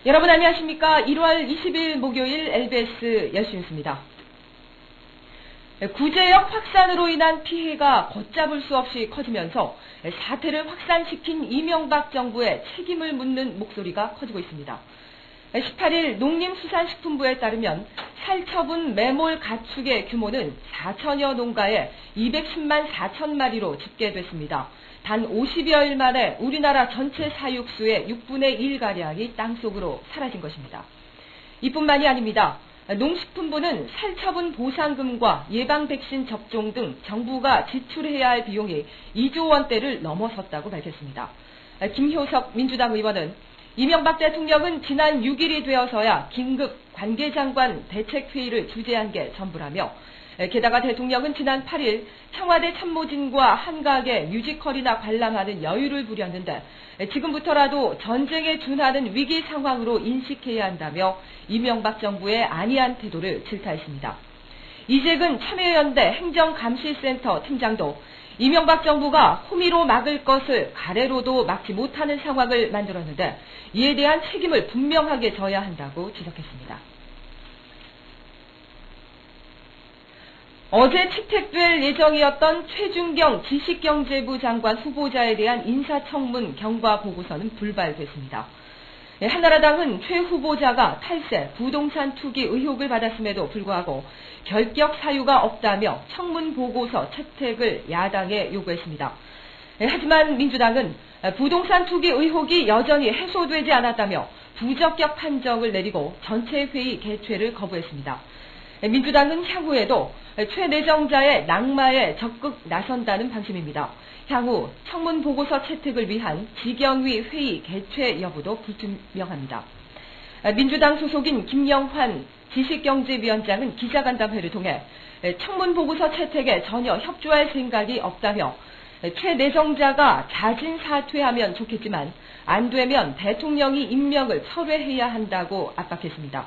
여러분 안녕하십니까? 1월 20일 목요일 LBS 열시뉴스입니다. 구제역 확산으로 인한 피해가 걷잡을 수 없이 커지면서 사태를 확산시킨 이명박 정부의 책임을 묻는 목소리가 커지고 있습니다. 18일 농림수산식품부에 따르면 살처분 매몰 가축의 규모는 4천여 농가에 210만 4천 마리로 집계됐습니다. 단 50여일 만에 우리나라 전체 사육수의 6분의 1가량이 땅속으로 사라진 것입니다. 이뿐만이 아닙니다. 농식품부는 살처분 보상금과 예방 백신 접종 등 정부가 지출해야 할 비용이 2조 원대를 넘어섰다고 밝혔습니다. 김효석 민주당 의원은 이명박 대통령은 지난 6일이 되어서야 긴급 관계장관 대책회의를 주재한 게 전부라며 게다가 대통령은 지난 8일 청와대 참모진과 한가하게 뮤지컬이나 관람하는 여유를 부렸는데 지금부터라도 전쟁에 준하는 위기 상황으로 인식해야 한다며 이명박 정부의 안이한 태도를 질타했습니다. 이재근 참여연대 행정감시센터 팀장도 이명박 정부가 호미로 막을 것을 가래로도 막지 못하는 상황을 만들었는데 이에 대한 책임을 분명하게 져야 한다고 지적했습니다. 어제 채택될 예정이었던 최준경 지식경제부 장관 후보자에 대한 인사청문 경과 보고서는 불발됐습니다. 한나라당은 최 후보자가 탈세, 부동산 투기 의혹을 받았음에도 불구하고 결격 사유가 없다며 청문 보고서 채택을 야당에 요구했습니다. 하지만 민주당은 부동산 투기 의혹이 여전히 해소되지 않았다며 부적격 판정을 내리고 전체 회의 개최를 거부했습니다. 민주당은 향후에도 최 내정자의 낙마에 적극 나선다는 방침입니다. 향후 청문 보고서 채택을 위한 지경위 회의 개최 여부도 불투명합니다. 민주당 소속인 김영환 지식경제위원장은 기자간담회를 통해 청문 보고서 채택에 전혀 협조할 생각이 없다며 최 내정자가 자진 사퇴하면 좋겠지만 안 되면 대통령이 임명을 철회해야 한다고 압박했습니다.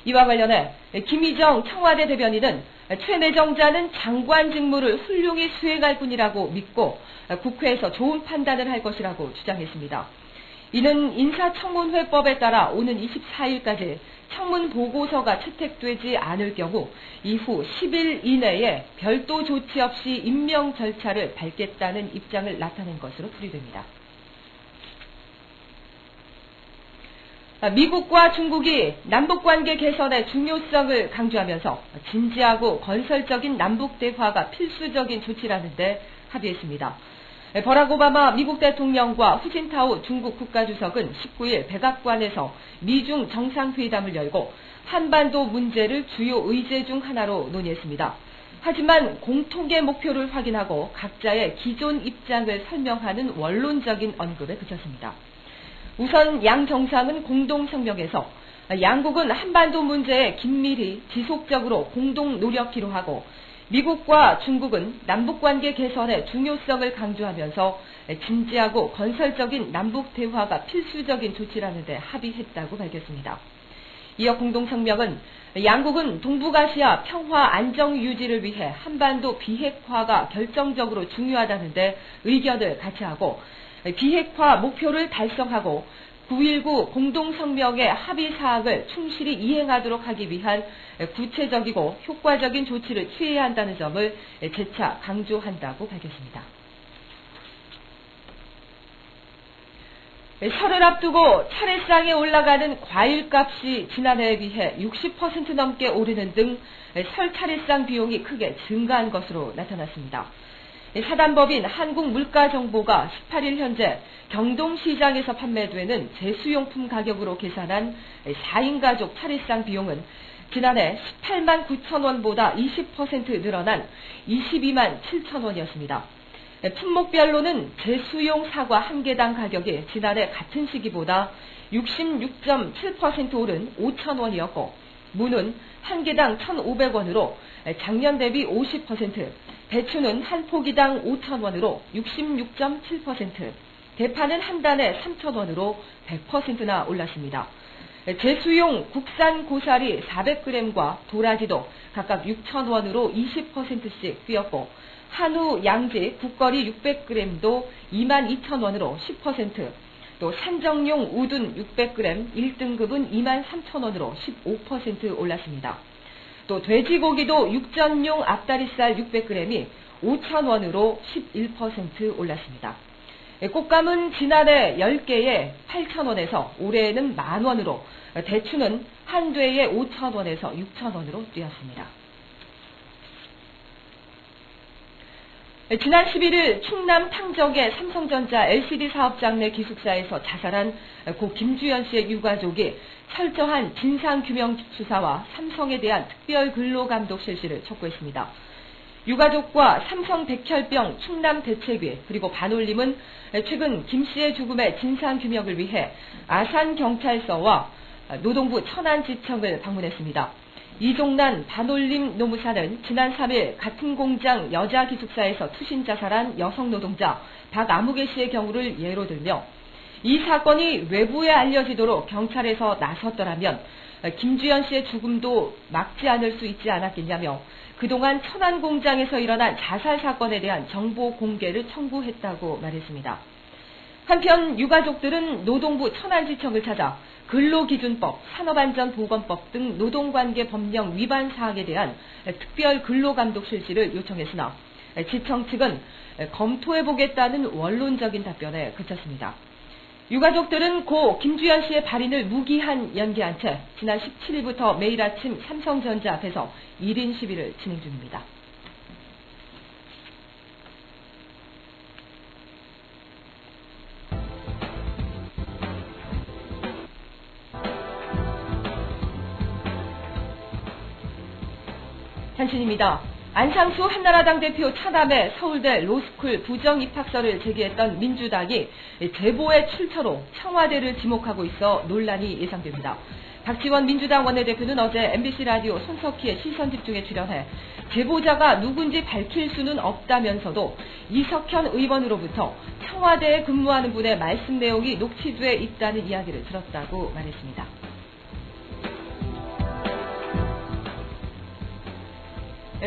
이와 관련해 김희정 청와대 대변인은 최 내정자는 장관 직무를 훌륭히 수행할 뿐이라고 믿고 국회에서 좋은 판단을 할 것이라고 주장했습니다. 이는 인사청문회법에 따라 오는 24일까지 청문 보고서가 채택되지 않을 경우 이후 10일 이내에 별도 조치 없이 임명 절차를 밟겠다는 입장을 나타낸 것으로 풀이됩니다. 미국과 중국이 남북관계 개선의 중요성을 강조하면서 진지하고 건설적인 남북 대화가 필수적인 조치라는 데 합의했습니다. 버락 오바마 미국 대통령과 후진타오 중국 국가주석은 19일 백악관에서 미중 정상회담을 열고 한반도 문제를 주요 의제 중 하나로 논의했습니다. 하지만 공통의 목표를 확인하고 각자의 기존 입장을 설명하는 원론적인 언급에 그쳤습니다. 우선 양 정상은 공동 성명에서 양국은 한반도 문제에 긴밀히 지속적으로 공동 노력키로 하고 미국과 중국은 남북관계 개선의 중요성을 강조하면서 진지하고 건설적인 남북 대화가 필수적인 조치라는 데 합의했다고 밝혔습니다. 이어 공동 성명은 양국은 동북아시아 평화 안정 유지를 위해 한반도 비핵화가 결정적으로 중요하다는 데 의견을 같이 하고 비핵화 목표를 달성하고 9.19 공동성명의 합의사항을 충실히 이행하도록 하기 위한 구체적이고 효과적인 조치를 취해야 한다는 점을 재차 강조한다고 밝혔습니다. 설을 앞두고 차례상에 올라가는 과일값이 지난해에 비해 60% 넘게 오르는 등 설 차례상 비용이 크게 증가한 것으로 나타났습니다. 사단법인 한국물가정보가 18일 현재 경동시장에서 판매되는 제수용품 가격으로 계산한 4인 가족 차례상 비용은 지난해 18만 9천 원보다 20% 늘어난 22만 7천 원이었습니다. 품목별로는 제수용 사과 한 개당 가격이 지난해 같은 시기보다 66.7% 오른 5천 원이었고 무는 한 개당 1,500원으로 작년 대비 50%, 배추는 한 포기당 5,000원으로 66.7%, 대파는 한 단에 3,000원으로 100%나 올랐습니다. 제수용 국산 고사리 400g과 도라지도 각각 6,000원으로 20%씩 뛰었고 한우 양지 국거리 600g도 22,000원으로 10%, 또 산정용 우둔 600g 1등급은 23,000원으로 15% 올랐습니다. 또 돼지고기도 육전용 앞다리살 600g이 5,000원으로 11% 올랐습니다. 꽃감은 지난해 10개에 8,000원에서 올해는 만원으로, 대추는 한 대에 5,000원에서 6,000원으로 뛰었습니다. 지난 11일 충남 탕적의 삼성전자 LCD 사업장 내 기숙사에서 자살한 고 김주현 씨의 유가족이 철저한 진상규명 수사와 삼성에 대한 특별근로감독 실시를 촉구했습니다. 유가족과 삼성 백혈병 충남대책위 그리고 반올림은 최근 김 씨의 죽음의 진상규명을 위해 아산경찰서와 노동부 천안지청을 방문했습니다. 이종난 반올림 노무사는 지난 3일 같은 공장 여자 기숙사에서 투신 자살한 여성 노동자 박아무개 씨의 경우를 예로 들며 이 사건이 외부에 알려지도록 경찰에서 나섰더라면 김주현 씨의 죽음도 막지 않을 수 있지 않았겠냐며 그동안 천안 공장에서 일어난 자살 사건에 대한 정보 공개를 청구했다고 말했습니다. 한편 유가족들은 노동부 천안지청을 찾아 근로기준법, 산업안전보건법 등 노동관계 법령 위반 사항에 대한 특별 근로감독 실시를 요청했으나 지청 측은 검토해보겠다는 원론적인 답변에 그쳤습니다. 유가족들은 고 김주현 씨의 발인을 무기한 연기한 채 지난 17일부터 매일 아침 삼성전자 앞에서 1인 시위를 진행 중입니다. 단신입니다. 안상수 한나라당 대표 차남의 서울대 로스쿨 부정입학설을 제기했던 민주당이 제보의 출처로 청와대를 지목하고 있어 논란이 예상됩니다. 박지원 민주당 원내대표는 어제 MBC 라디오 손석희의 시선집중에 출연해 제보자가 누군지 밝힐 수는 없다면서도 이석현 의원으로부터 청와대에 근무하는 분의 말씀 내용이 녹취돼 있다는 이야기를 들었다고 말했습니다.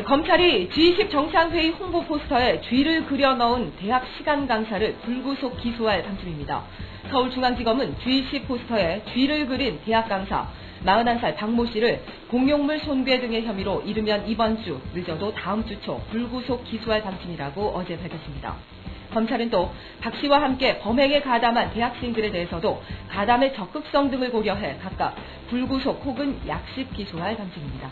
검찰이 G20 정상회의 홍보 포스터에 쥐를 그려 넣은 대학 시간 강사를 불구속 기소할 방침입니다. 서울중앙지검은 G20 포스터에 쥐를 그린 대학 강사 41살 박모 씨를 공용물 손괴 등의 혐의로 이르면 이번 주, 늦어도 다음 주 초 불구속 기소할 방침이라고 어제 밝혔습니다. 검찰은 또 박 씨와 함께 범행에 가담한 대학생들에 대해서도 가담의 적극성 등을 고려해 각각 불구속 혹은 약식 기소할 방침입니다.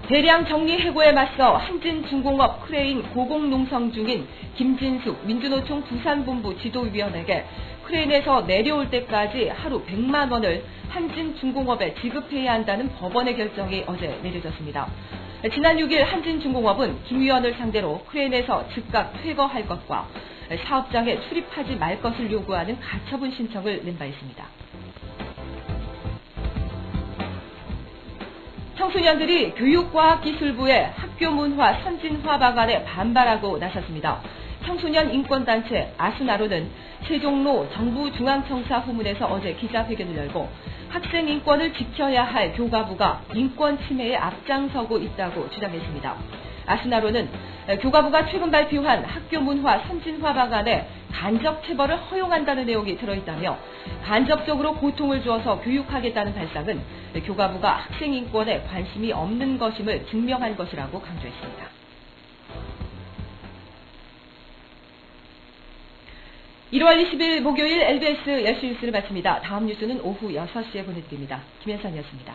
대량 정리 해고에 맞서 한진중공업 크레인 고공농성 중인 김진숙 민주노총 부산본부 지도위원에게 크레인에서 내려올 때까지 하루 100만 원을 한진중공업에 지급해야 한다는 법원의 결정이 어제 내려졌습니다. 지난 6일 한진중공업은 김 위원을 상대로 크레인에서 즉각 퇴거할 것과 사업장에 출입하지 말 것을 요구하는 가처분 신청을 낸 바 있습니다. 청소년들이 교육과학기술부의 학교문화 선진화 방안에 반발하고 나섰습니다. 청소년 인권단체 아수나로는 세종로 정부중앙청사 후문에서 어제 기자회견을 열고 학생 인권을 지켜야 할 교가부가 인권 침해에 앞장서고 있다고 주장했습니다. 아수나로는 교가부가 최근 발표한 학교문화 선진화 방안에 간접 체벌을 허용한다는 내용이 들어있다며 간접적으로 고통을 주어서 교육하겠다는 발상은 교가부가 학생 인권에 관심이 없는 것임을 증명한 것이라고 강조했습니다. 1월 20일 목요일 LBS 10시 뉴스를 마칩니다. 다음 뉴스는 오후 6시에 보내드립니다. 김현선이었습니다.